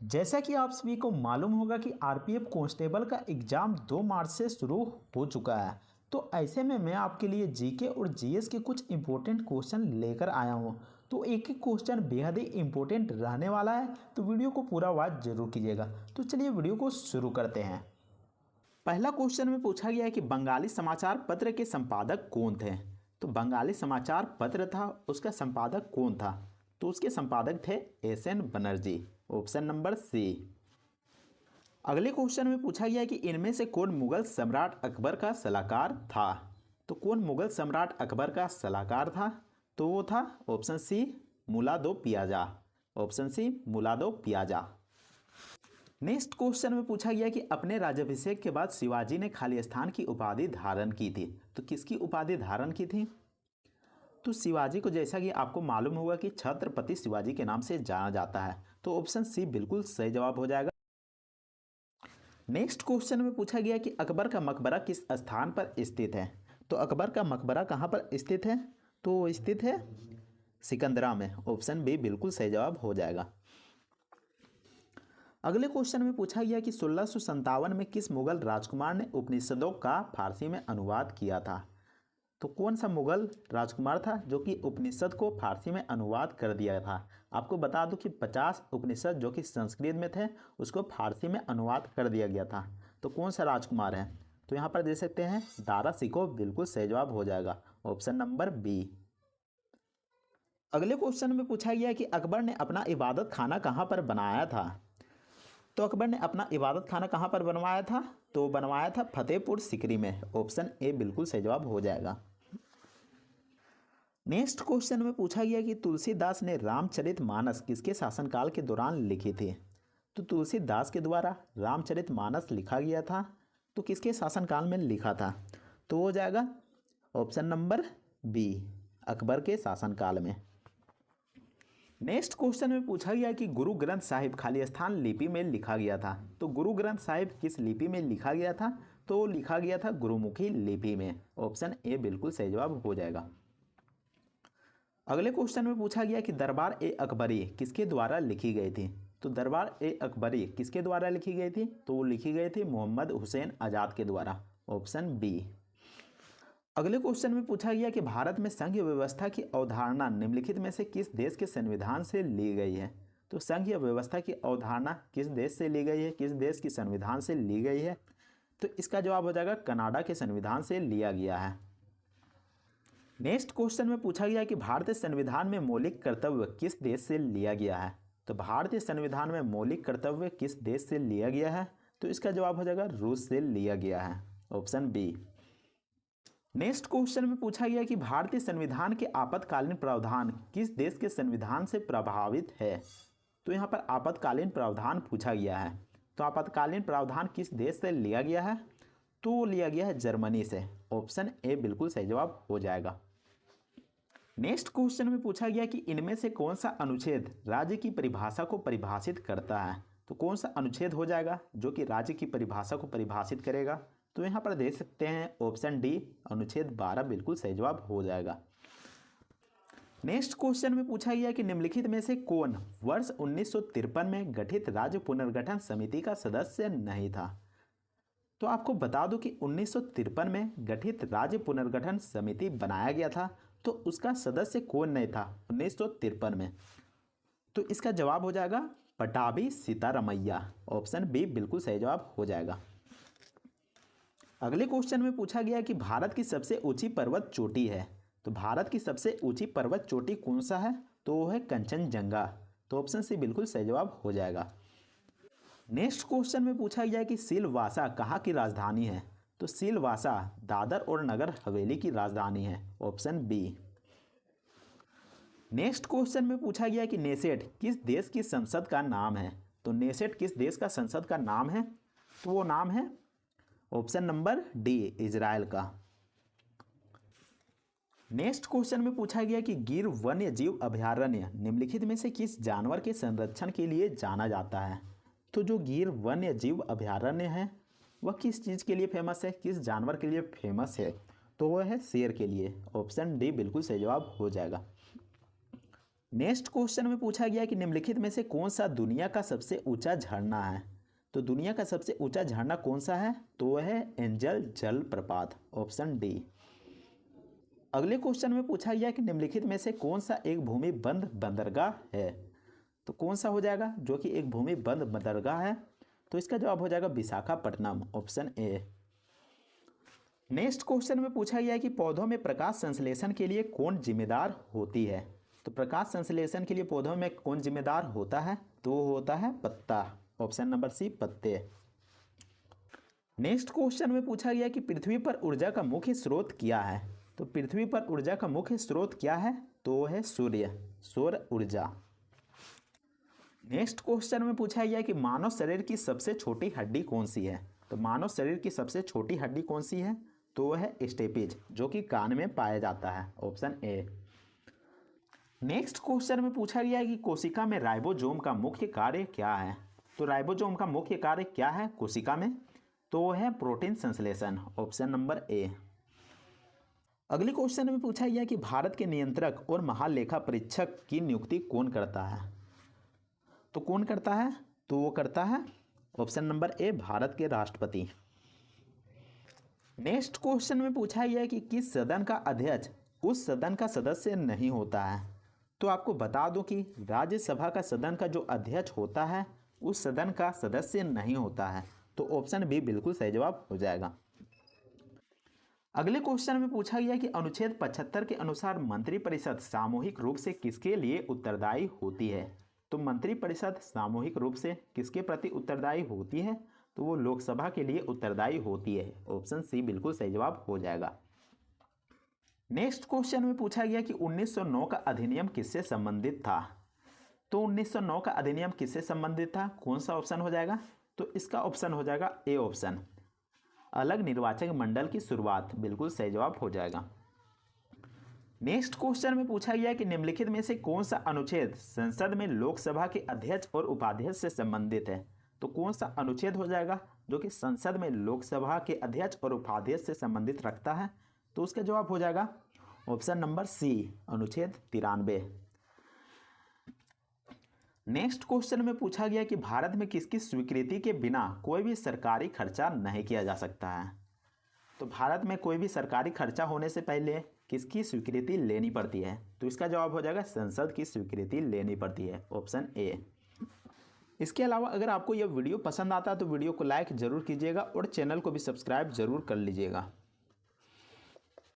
जैसा कि आप सभी को मालूम होगा कि आरपीएफ कांस्टेबल का एग्ज़ाम 2 मार्च से शुरू हो चुका है। तो ऐसे में मैं आपके लिए जीके और जीएस के कुछ इंपॉर्टेंट क्वेश्चन लेकर आया हूँ। तो एक एक क्वेश्चन बेहद ही इंपॉर्टेंट रहने वाला है, तो वीडियो को पूरा वॉच जरूर कीजिएगा। तो चलिए वीडियो को शुरू करते हैं। पहला क्वेश्चन में पूछा गया है कि बंगाली समाचार पत्र के संपादक कौन थे। तो बंगाली समाचार पत्र था, उसका संपादक कौन था? तो उसके संपादक थे S N. Banerjee. Option number C. अगले क्वेश्चन में पूछा गया है कि इनमें से कौन मुगल सम्राट अकबर का सलाहकार था। तो कौन मुगल सम्राट अकबर का सलाहकार था? तो वो था ऑप्शन सी मुलादो पियाजा। ऑप्शन सी मुलादो पियाजा। नेक्स्ट क्वेश्चन में पूछा गया कि अपने राज्याभिषेक के बाद शिवाजी ने खालिस्तान की उपाधि धारण की थी। तो किसकी उपाधि धारण की थी? तो शिवाजी को जैसा कि आपको मालूम होगा कि छत्रपति शिवाजी के नाम से जाना जाता है। तो ऑप्शन सी बिल्कुल सही जवाब हो जाएगा। नेक्स्ट क्वेश्चन में पूछा गया कि अकबर का मकबरा किस स्थान पर स्थित है। तो अकबर का मकबरा कहाँ पर स्थित है? तो स्थित है सिकंदरा में। ऑप्शन बी बिल्कुल सही जवाब हो जाएगा। अगले क्वेश्चन में पूछा गया कि 1657 में किस मुगल राजकुमार ने उपनिषदों का फारसी में अनुवाद किया था। तो कौन सा मुगल राजकुमार था जो कि उपनिषद को फारसी में अनुवाद कर दिया था? आपको बता दूं कि 50 उपनिषद जो कि संस्कृत में थे उसको फारसी में अनुवाद कर दिया गया था। तो कौन सा राजकुमार है? तो यहाँ पर दे सकते हैं दारा सिकोह। बिल्कुल सही जवाब हो जाएगा। Option number B. अगले क्वेश्चन में पूछा गया कि अकबर ने अपना इबादत खाना कहाँ पर बनाया था। तो अकबर ने अपना इबादत खाना कहाँ पर बनवाया था? तो बनवाया था फतेहपुर सिकरी में। ऑप्शन ए बिल्कुल सही जवाब हो जाएगा। नेक्स्ट क्वेश्चन में पूछा गया कि तुलसीदास ने रामचरितमानस किसके शासनकाल के दौरान लिखी थी। तो तुलसीदास के द्वारा रामचरितमानस लिखा गया था, तो किसके शासनकाल में लिखा था? तो हो जाएगा ऑप्शन नंबर बी अकबर के शासनकाल में। नेक्स्ट क्वेश्चन में पूछा गया कि गुरु ग्रंथ साहिब खालिस्तान लिपि में लिखा गया था। तो गुरु ग्रंथ साहिब किस लिपि में लिखा गया था? तो लिखा गया था गुरुमुखी लिपि में। ऑप्शन ए बिल्कुल सही जवाब हो जाएगा। अगले क्वेश्चन में पूछा गया कि दरबार ए अकबरी किसके द्वारा लिखी गई थी। तो दरबार ए अकबरी किसके द्वारा लिखी गई थी? तो वो लिखी गई थी मोहम्मद हुसैन आज़ाद के द्वारा। Option B. अगले क्वेश्चन में पूछा गया कि भारत में संघीय व्यवस्था की अवधारणा निम्नलिखित में से किस देश के संविधान से ली गई है। तो संघीय व्यवस्था की अवधारणा किस देश से ली गई है, किस देश की संविधान से ली गई है? तो इसका जवाब हो जाएगा कनाडा के संविधान से लिया गया है। नेक्स्ट क्वेश्चन में पूछा गया कि भारतीय संविधान में मौलिक कर्तव्य किस देश से लिया गया है। तो भारतीय संविधान में मौलिक कर्तव्य किस देश से लिया गया है? तो इसका जवाब हो जाएगा रूस से लिया गया है। Option B. नेक्स्ट क्वेश्चन में पूछा गया कि भारतीय संविधान के आपातकालीन प्रावधान किस देश के संविधान से प्रभावित है। तो यहाँ पर आपातकालीन प्रावधान पूछा गया है। तो आपातकालीन प्रावधान किस देश से लिया गया है? तो लिया गया है जर्मनी से। ऑप्शन ए बिल्कुल सही जवाब हो जाएगा। नेक्स्ट क्वेश्चन में पूछा गया कि इनमें से कौन सा अनुच्छेद राज्य की परिभाषा को परिभाषित करता है। तो कौन सा अनुच्छेद हो जाएगा जो कि राज्य की परिभाषा को परिभाषित करेगा? तो यहाँ पर दे सकते हैं ऑप्शन डी अनुच्छेद 12 बिल्कुल सही जवाब हो जाएगा। नेक्स्ट क्वेश्चन में पूछा गया कि निम्नलिखित में से कौन वर्ष 1953 में गठित राज्य पुनर्गठन समिति का सदस्य नहीं था। तो आपको बता दूं कि 1953 में गठित राज्य पुनर्गठन समिति बनाया गया था, तो उसका सदस्य कौन नहीं था 1953 में? तो इसका जवाब हो जाएगा पटाभी सीतारमैया। ऑप्शन बी बिल्कुल सही जवाब हो जाएगा। अगले क्वेश्चन में पूछा गया कि भारत की सबसे ऊंची पर्वत चोटी है। तो भारत की सबसे ऊंची पर्वत चोटी कौन सा है? तो वो है कंचनजंगा। तो ऑप्शन सी बिल्कुल सही जवाब हो जाएगा। नेक्स्ट क्वेश्चन में पूछा गया कि सिलवासा कहाँ की राजधानी है। तो सिलवासा दादर और नगर हवेली की राजधानी है। Option B. नेक्स्ट क्वेश्चन में पूछा गया कि नेसेट किस देश की संसद का नाम है। तो नेसेट किस देश का संसद का नाम है? तो वो नाम है ऑप्शन नंबर डी इजराइल का। नेक्स्ट क्वेश्चन में पूछा गया कि गिर वन्य जीव अभयारण्य निम्नलिखित में से किस जानवर के संरक्षण के लिए जाना जाता है। तो जो गिर वन्य जीव अभयारण्य है वह किस चीज़ के लिए फेमस है, किस जानवर के लिए फेमस है? तो वह है शेर के लिए। ऑप्शन डी बिल्कुल सही जवाब हो जाएगा। नेक्स्ट क्वेश्चन में पूछा गया कि निम्नलिखित में से कौन सा दुनिया का सबसे ऊंचा झरना है। तो दुनिया का सबसे ऊंचा झरना कौन सा है, तो वह है एंजल जलप्रपात, ऑप्शन डी। अगले क्वेश्चन में पूछा गया कि निम्नलिखित में से कौन सा एक भूमि बंद बंदरगाह है। तो कौन सा हो जाएगा जो कि एक भूमि बंद बंदरगाह है, तो इसका जवाब हो जाएगा Visakhapatnam, option A. Next question में पूछा गया है कि पौधों में प्रकाश संश्लेषण के लिए कौन जिम्मेदार होती है। तो प्रकाश संश्लेषण के लिए पौधों में कौन जिम्मेदार होता है, तो वो होता है पत्ता, ऑप्शन नंबर सी, पत्ते। नेक्स्ट क्वेश्चन में पूछा गया कि पृथ्वी पर ऊर्जा का मुख्य स्रोत क्या है। तो पृथ्वी पर ऊर्जा का मुख्य स्रोत क्या है, तो वो है सूर्य, सौर ऊर्जा। नेक्स्ट क्वेश्चन में पूछा गया कि मानव शरीर की सबसे छोटी हड्डी कौन सी है। तो मानव शरीर की सबसे छोटी हड्डी कौन सी है, तो वह है स्टेपिज, जो कि कान में पाया जाता है, ऑप्शन ए। नेक्स्ट क्वेश्चन में पूछा गया है कि कोशिका में राइबोसोम का मुख्य कार्य क्या है। तो राइबोसोम का मुख्य कार्य क्या है कोशिका में, तो वो है प्रोटीन संश्लेषण, ऑप्शन नंबर ए। अगले क्वेश्चन में पूछा गया कि भारत के नियंत्रक और महालेखा परीक्षक की नियुक्ति कौन करता है। तो कौन करता है, तो वो करता है ऑप्शन नंबर ए, भारत के राष्ट्रपति। नेक्स्ट क्वेश्चन में पूछा गया कि किस सदन का अध्यक्ष उस सदन का सदस्य नहीं होता है। तो आपको बता दूं कि राज्यसभा का सदन का जो अध्यक्ष होता है उस सदन का सदस्य नहीं होता है, तो ऑप्शन बी बिल्कुल सही जवाब हो जाएगा। अगले क्वेश्चन में पूछा गया कि अनुच्छेद 75 के अनुसार मंत्रिपरिषद सामूहिक रूप से किसके लिए उत्तरदायी होती है। तो मंत्रिपरिषद सामूहिक रूप से किसके प्रति उत्तरदायी होती है, तो वो लोकसभा के लिए उत्तरदायी होती है, ऑप्शन सी बिल्कुल सही जवाब हो जाएगा। नेक्स्ट क्वेश्चन में पूछा गया कि 1909 का अधिनियम किससे संबंधित था। तो 1909 का अधिनियम किससे संबंधित था, कौन सा ऑप्शन हो जाएगा, तो इसका ऑप्शन हो जाएगा ए ऑप्शन, अलग निर्वाचक मंडल की शुरुआत, बिल्कुल सही जवाब हो जाएगा। नेक्स्ट क्वेश्चन में पूछा गया कि निम्नलिखित में से कौन सा अनुच्छेद संसद में लोकसभा के अध्यक्ष और उपाध्यक्ष से संबंधित है। तो कौन सा अनुच्छेद हो जाएगा जो कि संसद में लोकसभा के अध्यक्ष और उपाध्यक्ष से संबंधित रखता है, तो उसका जवाब हो जाएगा ऑप्शन नंबर सी, अनुच्छेद 93। नेक्स्ट क्वेश्चन में पूछा गया कि भारत में किसकी स्वीकृति के बिना कोई भी सरकारी खर्चा नहीं किया जा सकता है। तो भारत में कोई भी सरकारी खर्चा होने से पहले किसकी स्वीकृति लेनी पड़ती है, तो इसका जवाब हो जाएगा संसद की स्वीकृति लेनी पड़ती है, ऑप्शन ए। इसके अलावा अगर आपको यह वीडियो पसंद आता है तो वीडियो को लाइक जरूर कीजिएगा और चैनल को भी सब्सक्राइब जरूर कर लीजिएगा।